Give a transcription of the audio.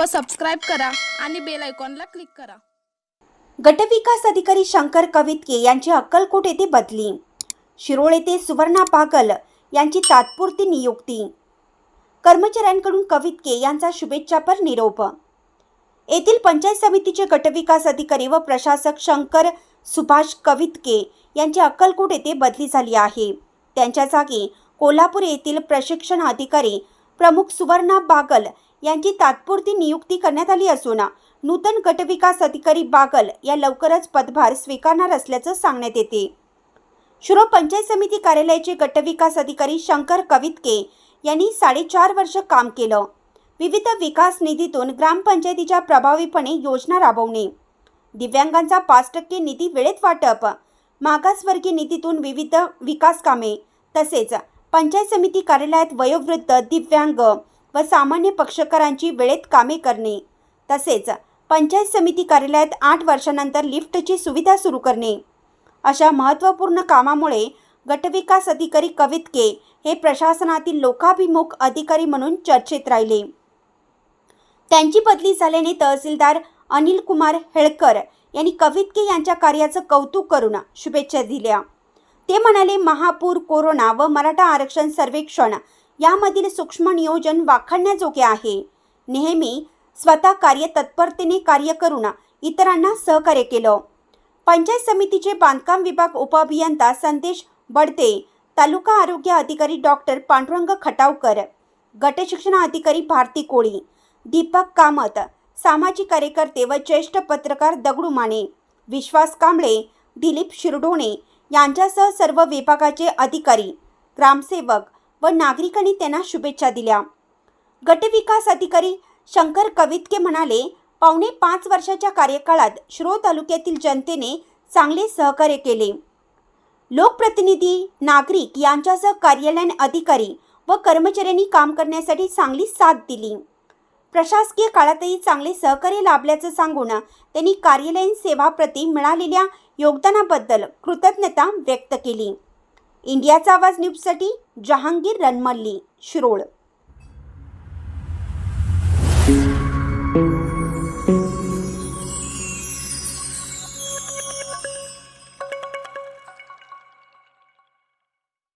व सबस्क्राईब करा आणि बेल आयकॉनला क्लिक करा। गटविकास अधिकारी शंकर कवितके यांची अक्कलकोट येथे बदली। शिरोळ येथे सुवर्णा बागल यांची तात्पुरती नियुक्ती। कर्मचाऱ्यांकडून कवितके यांचा शुभेच्छापर निरोप। येथील पंचायत समितीचे गटविकास अधिकारी व प्रशासक शंकर सुभाष कवितके यांची अक्कलकोट येथे बदली झाली आहे। त्यांच्या जागी कोल्हापूर येथील प्रशिक्षण अधिकारी प्रमुख सुवर्णा बागल यांची तात्पुरती नियुक्ती करण्यात आली असून नूतन गटविकास अधिकारी बागल या लवकरच पदभार स्वीकारणार असल्याचं सांगण्यात येते। शिरोळ पंचायत समिती कार्यालयाचे गटविकास अधिकारी शंकर कवितके यांनी 4.5 वर्ष काम केलं। विविध विकास निधीतून ग्रामपंचायतीच्या प्रभावीपणे योजना राबवणे, दिव्यांगांचा 5% निधी वेळेत वाटप, मागासवर्गीय निधीतून विविध विकास कामे, तसेच पंचायत समिती कार्यालयात वयोवृद्ध, दिव्यांग व सामान्य पक्षकारांची वेळेत कामे करणे, तसेच पंचायत समिती कार्यालयात 8 वर्षांनंतर लिफ्टची सुविधा सुरू करणे, अशा महत्त्वपूर्ण कामामुळे गटविकास अधिकारी कवितके हे प्रशासनातील लोकाभिमुख अधिकारी म्हणून चर्चेत राहिले। त्यांची बदली झाल्याने तहसीलदार अनिल कुमार हेळकर यांनी कवितके यांच्या कार्याचं कौतुक करून शुभेच्छा दिल्या। ते म्हणाले, महापूर, कोरोना व मराठा आरक्षण सर्वेक्षण यामधील सूक्ष्म नियोजन वाखाणण्याजोगे आहे। नेहमी स्वतः कार्यतत्परतेने कार्य करून इतरांना सहकार्य केलं। पंचायत समितीचे बांधकाम विभाग उपअभियंता संदेश बडते, तालुका आरोग्य अधिकारी डॉक्टर पांडुरंग खटावकर, गटशिक्षण अधिकारी भारती कोळी, दीपक कामत, सामाजिक कार्यकर्ते व ज्येष्ठ पत्रकार दगडू माने, विश्वास कांबळे, दिलीप शिरडोणे यांच्यासह सर्व विभागाचे अधिकारी, ग्रामसेवक व नागरिकांनी त्यांना शुभेच्छा दिल्या। गटविकास अधिकारी शंकर कवितके म्हणाले, 5.25 वर्षाच्या कार्यकाळात शिरोळ तालुक्यातील जनतेने चांगले सहकार्य केले। लोकप्रतिनिधी, नागरिक यांच्यासह कार्यालयीन अधिकारी व कर्मचाऱ्यांनी काम करण्यासाठी चांगली साथ दिली। प्रशासकीय काळातही चांगले सहकार्य लाभल्याचं सांगून त्यांनी कार्यालयीन सेवाप्रती मिळालेल्या योगदानाबद्दल कृतज्ञता व्यक्त केली। इंडियाचा आवाज न्यूजसाठी जहांगीर रणमल्ली, शिरोळ।